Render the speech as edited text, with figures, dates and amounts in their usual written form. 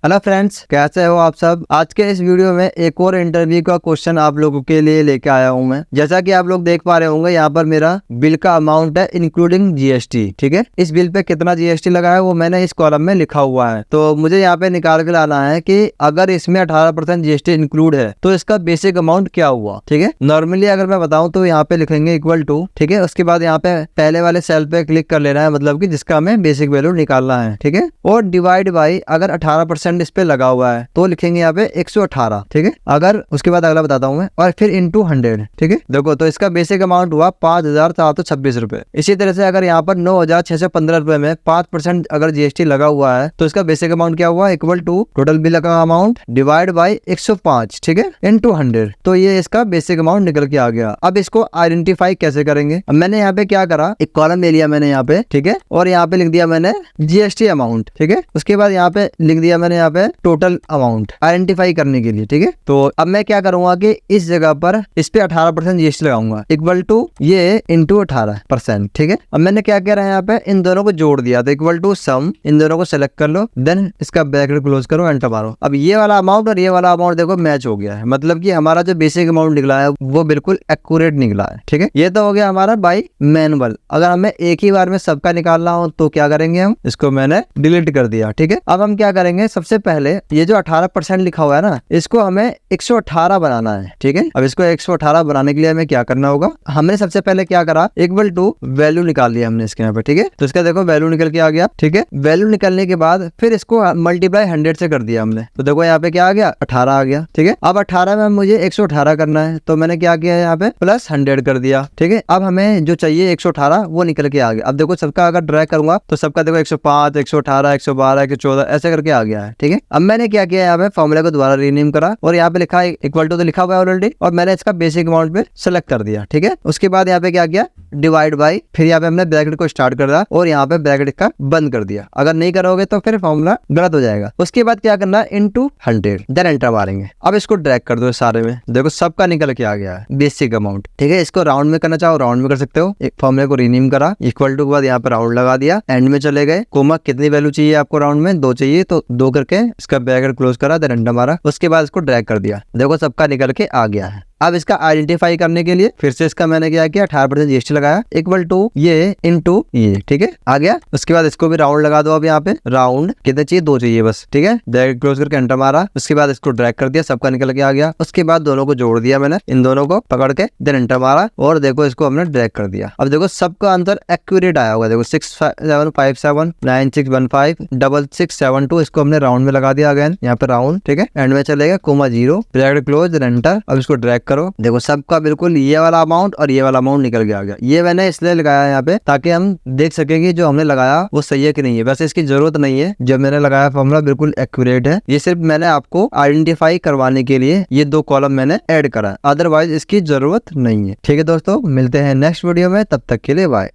Hello friends, कैसे हो आप सब। आज के इस वीडियो में एक और इंटरव्यू का क्वेश्चन आप लोगों के लिए लेके आया हूं मैं। जैसा कि आप लोग देख पा रहे होंगे, यहाँ पर मेरा बिल का अमाउंट है इंक्लूडिंग जीएसटी। ठीक है, इस बिल पे कितना जीएसटी लगा है वो मैंने इस कॉलम में लिखा हुआ है। तो मुझे यहाँ पे निकाल के लाना है कि अगर इसमें 18% जीएसटी इंक्लूड है तो इसका बेसिक अमाउंट क्या हुआ। ठीक है, नॉर्मली अगर मैं बताऊं तो यहाँ पे लिखेंगे इक्वल टू। ठीक है, उसके बाद यहाँ पे पहले वाले सेल पे क्लिक कर लेना है, मतलब कि जिसका हमें बेसिक वैल्यू निकालना है। ठीक है, और डिवाइड बाई, अगर 18% इस पे लगा हुआ है तो लिखेंगे यहाँ पे 118। ठीक है, अगर उसके बाद अगला बताता हूँ मैं, और फिर इंटू 100। ठीक है, देखो तो इसका बेसिक अमाउंट हुआ 5,426 रुपए। इसी तरह से अगर यहाँ पर 9,615 रुपए में 5% अगर जीएसटी लगा हुआ है तो इसका बेसिक अमाउंट क्या हुआ, इक्वल टू टोटल बिल का अमाउंट डिवाइड बाई 105। ठीक है, इंटू 100। तो ये इसका बेसिक अमाउंट निकल के आ गया। अब इसको आइडेंटिफाई कैसे करेंगे। अब मैंने यहाँ पे क्या करा, एक कॉलम ले लिया मैंने यहाँ पे। ठीक है, और यहाँ पे लिख दिया मैंने जीएसटी अमाउंट। ठीक है, उसके बाद यहाँ पे लिख दिया मैंने यहाँ पे टोटल अमाउंट आइडेंटिफाई करने के लिए। ठीक है, तो अब मैं क्या करूंगा कि इस जगह पर इस पे 18% जीएसटी लगाऊंगा, इक्वल टू ये इंटू 18%। ठीक है, अब मैंने क्या करा है, यहाँ पे इन दोनों को जोड़ दिया, तो इक्वल टू सम, इन दोनों को सेलेक्ट कर लो, देन इसका ब्रैकेट क्लोज करो, एंटर मारो। अब ये वाला अमाउंट और ये वाला अमाउंट देखो मैच हो गया है, मतलब कि हमारा जो बेसिक अमाउंट निकला है वो बिल्कुल एक्यूरेट निकला है। ठीक है, ये तो हो गया हमारा बाय मैनुअल। अगर हमें एक ही बार में सबका निकालना हो तो क्या करेंगे, हम इसको मैंने डिलीट कर दिया। ठीक है, अब हम क्या करेंगे, सबसे पहले ये जो 18% लिखा हुआ है ना, इसको हमें 118 बनाना है। ठीक है, अब इसको 118 बनाने के लिए हमें क्या करना होगा, हमने सबसे पहले क्या करा, इक्वल टू वैल्यू निकाल लिया हमने इसके यहाँ पे। ठीक है, तो इसका देखो वैल्यू निकल के आ गया। ठीक है, वैल्यू निकलने के बाद फिर इसको मल्टीप्लाई 100 से कर दिया हमने, तो देखो यहाँ पे क्या आ गया, 18 आ गया। ठीक है, अब 18 में मुझे 118 करना है, तो मैंने क्या किया यहाँ पे प्लस 100 कर दिया। ठीक है, अब हमें जो चाहिए 118 वो निकल के आ गया। अब देखो सबका अगर ड्रैग करूंगा तो सबका देखो 105, 118, 112, 114 ऐसे करके आ गया है। ठीक है, अब मैंने क्या किया, यहाँ पे फॉर्मूला को दोबारा रीनेम करा और यहाँ पे लिखा इक्वल टू, तो लिखा हुआ है ऑलरेडी, और मैंने इसका बेसिक अमाउंट पे सेलेक्ट कर दिया। ठीक है, उसके बाद यहाँ पे क्या किया, डिवाइड बाई, फिर यहाँ पे हमने ब्रैकेट को स्टार्ट कर दिया और यहाँ पे ब्रैकेट का बंद कर दिया। अगर नहीं करोगे तो फिर फॉर्मूला गलत हो जाएगा। उसके बाद क्या करना है, इनटू 100, देन एंटर मारेंगे। अब इसको ड्रैग कर दो सारे में, देखो सबका निकल के आ गया है बेसिक अमाउंट। ठीक है, इसको राउंड में करना चाहो राउंड में कर सकते हो। एक फॉर्मूले को रीनेम करा, इक्वल टू के बाद यहाँ पे राउंड लगा दिया, एंड में चले गए, कोमा कितनी वैल्यू चाहिए आपको राउंड में, 2 चाहिए तो 2 करके इसका ब्रैकेट क्लोज करा, देन एंटर मारा। उसके बाद इसको ड्रैग कर दिया, देखो सबका निकल के आ गया है। अब इसका आइडेंटिफाई करने के लिए फिर से इसका मैंने क्या किया, 18% जीएसटी लगाया, इक्वल टू ये इंटू ये। ठीक है, आ गया। उसके बाद इसको भी राउंड लगा दो। अब यहाँ पे राउंड कितने चाहिए, 2 चाहिए बस। ठीक है, ब्रैकेट क्लोज करके एंटर मारा। उसके बाद इसको ड्रैग कर दिया, सबका निकल के आ गया। उसके बाद दोनों को जोड़ दिया मैंने, इन दोनों को पकड़ के, देन एंटर मारा और देखो इसको हमने ड्रैग कर दिया। अब देखो सबका आंसर एक्यूरेट आया होगा, देखो 675796156672, इसको हमने राउंड में लगा दिया। अगेन यहाँ पे राउंड, ठीक है, एंड में चलेगा, comma 0, bracket close, then enter. अब इसको ड्रैग करो, देखो सबका बिल्कुल ये वाला अमाउंट और ये वाला अमाउंट निकल के आ गया। ये मैंने इसलिए लगाया यहाँ पे ताकि हम देख सकें कि जो हमने लगाया वो सही है कि नहीं है। वैसे इसकी जरूरत नहीं है, जो मैंने लगाया फॉर्मूला बिल्कुल एक्यूरेट है। ये सिर्फ मैंने आपको आइडेंटिफाई करवाने के लिए ये 2 कॉलम मैंने ऐड करा, अदरवाइज इसकी जरूरत नहीं है। ठीक है दोस्तों, मिलते हैं नेक्स्ट वीडियो में, तब तक के लिए बाय।